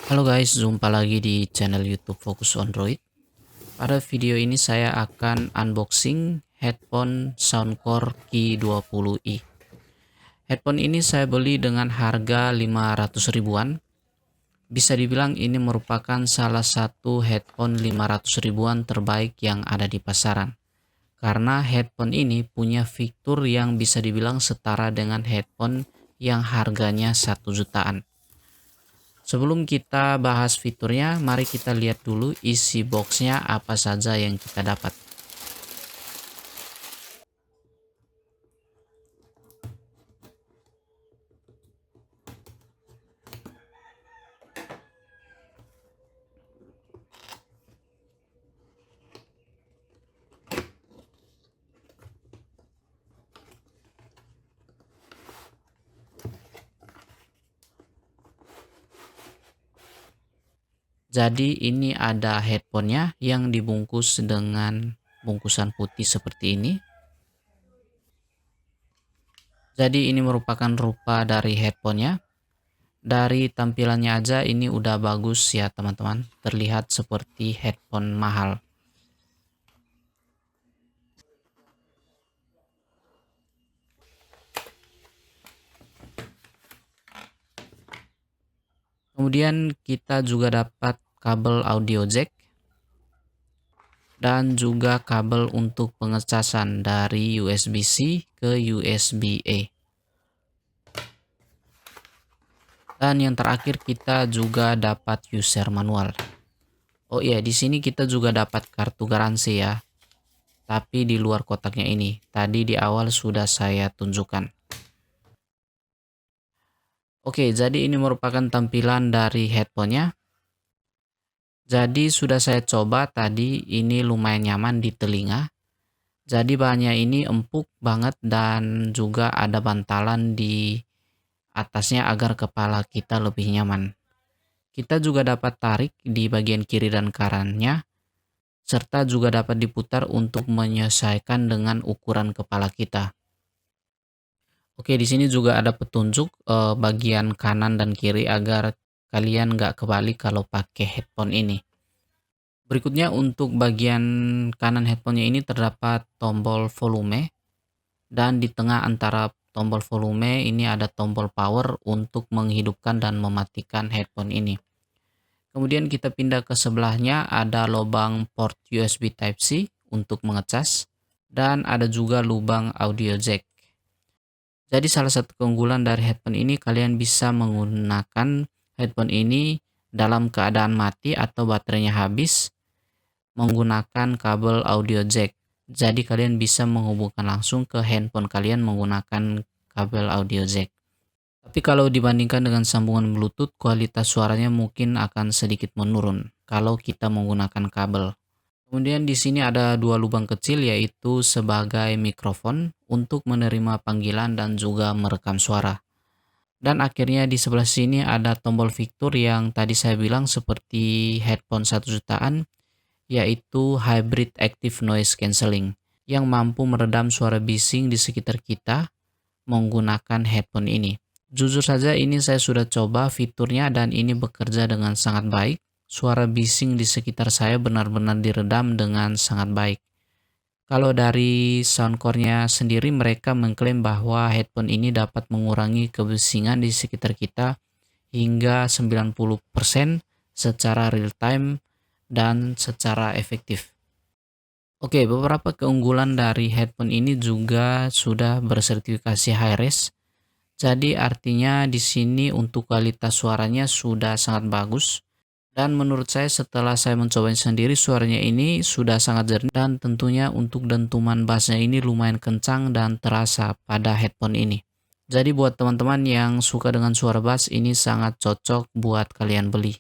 Halo guys, jumpa lagi di channel YouTube Fokus Android. Pada video ini saya akan unboxing headphone Soundcore Key 20i. Headphone ini saya beli dengan harga 500 ribuan. Bisa dibilang ini merupakan salah satu headphone 500 ribuan terbaik yang ada di pasaran. Karena headphone ini punya fitur yang bisa dibilang setara dengan headphone yang harganya 1 jutaan. Sebelum kita bahas fiturnya, mari kita lihat dulu isi boxnya apa saja yang kita dapat. Jadi ini ada headphonenya yang dibungkus dengan bungkusan putih seperti ini. Jadi ini merupakan rupa dari headphonenya. Dari tampilannya aja ini udah bagus ya teman-teman. Terlihat seperti headphone mahal. Kemudian kita juga dapat kabel audio jack dan juga kabel untuk pengecasan dari USB-C ke USB-A. Dan yang terakhir kita juga dapat user manual. Oh iya, di sini kita juga dapat kartu garansi ya. Tapi di luar kotaknya ini. Tadi di awal sudah saya tunjukkan. Oke, jadi ini merupakan tampilan dari headphone-nya. Jadi sudah saya coba tadi, ini lumayan nyaman di telinga. Jadi bahannya ini empuk banget dan juga ada bantalan di atasnya agar kepala kita lebih nyaman. Kita juga dapat tarik di bagian kiri dan kanannya, serta juga dapat diputar untuk menyesuaikan dengan ukuran kepala kita. Oke, di sini juga ada petunjuk bagian kanan dan kiri agar kalian nggak kebalik kalau pakai headphone ini. Berikutnya untuk bagian kanan headphone-nya ini terdapat tombol volume, dan di tengah antara tombol volume ini ada tombol power untuk menghidupkan dan mematikan headphone ini. Kemudian kita pindah ke sebelahnya, ada lubang port USB Type-C untuk mengecas, dan ada juga lubang audio jack. Jadi salah satu keunggulan dari headphone ini, kalian bisa menggunakan headphone ini dalam keadaan mati atau baterainya habis menggunakan kabel audio jack. Jadi kalian bisa menghubungkan langsung ke handphone kalian menggunakan kabel audio jack. Tapi kalau dibandingkan dengan sambungan Bluetooth, kualitas suaranya mungkin akan sedikit menurun kalau kita menggunakan kabel. Kemudian di sini ada dua lubang kecil, yaitu sebagai mikrofon untuk menerima panggilan dan juga merekam suara. Dan akhirnya di sebelah sini ada tombol fitur yang tadi saya bilang seperti headphone 1 jutaan, yaitu Hybrid Active Noise Cancelling yang mampu meredam suara bising di sekitar kita menggunakan headphone ini. Jujur saja ini saya sudah coba fiturnya dan ini bekerja dengan sangat baik. Suara bising di sekitar saya benar-benar diredam dengan sangat baik. Kalau dari Soundcore-nya sendiri, mereka mengklaim bahwa headphone ini dapat mengurangi kebisingan di sekitar kita hingga 90% secara real time dan secara efektif. Oke, beberapa keunggulan dari headphone ini juga sudah bersertifikasi hi-res. Jadi artinya di sini untuk kualitas suaranya sudah sangat bagus. Dan menurut saya setelah saya mencobanya sendiri, suaranya ini sudah sangat jernih dan tentunya untuk dentuman bassnya ini lumayan kencang dan terasa pada headphone ini. Jadi buat teman-teman yang suka dengan suara bass, ini sangat cocok buat kalian beli.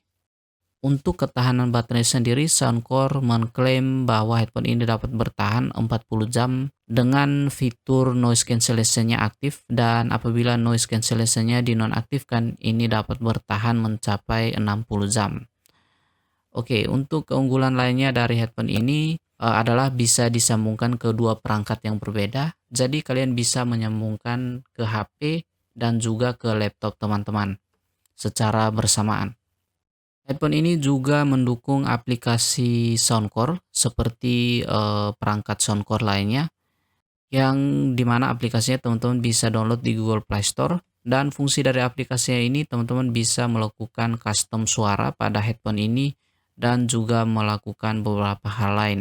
Untuk ketahanan baterai sendiri, Soundcore mengklaim bahwa headphone ini dapat bertahan 40 jam dengan fitur noise cancellation-nya aktif, dan apabila noise cancellation-nya dinonaktifkan, ini dapat bertahan mencapai 60 jam. Oke, untuk keunggulan lainnya dari headphone ini adalah bisa disambungkan ke dua perangkat yang berbeda. Jadi kalian bisa menyambungkan ke HP dan juga ke laptop teman-teman secara bersamaan. Headphone ini juga mendukung aplikasi Soundcore seperti perangkat Soundcore lainnya, yang dimana aplikasinya teman-teman bisa download di Google Play Store, dan fungsi dari aplikasinya ini teman-teman bisa melakukan custom suara pada headphone ini dan juga melakukan beberapa hal lain.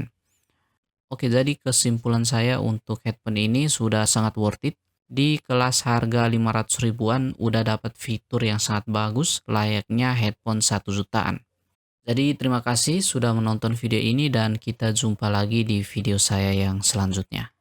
Oke, jadi kesimpulan saya untuk headphone ini sudah sangat worth it. Di kelas harga 500 ribuan udah dapat fitur yang sangat bagus layaknya headphone 1 jutaan. Jadi terima kasih sudah menonton video ini dan kita jumpa lagi di video saya yang selanjutnya.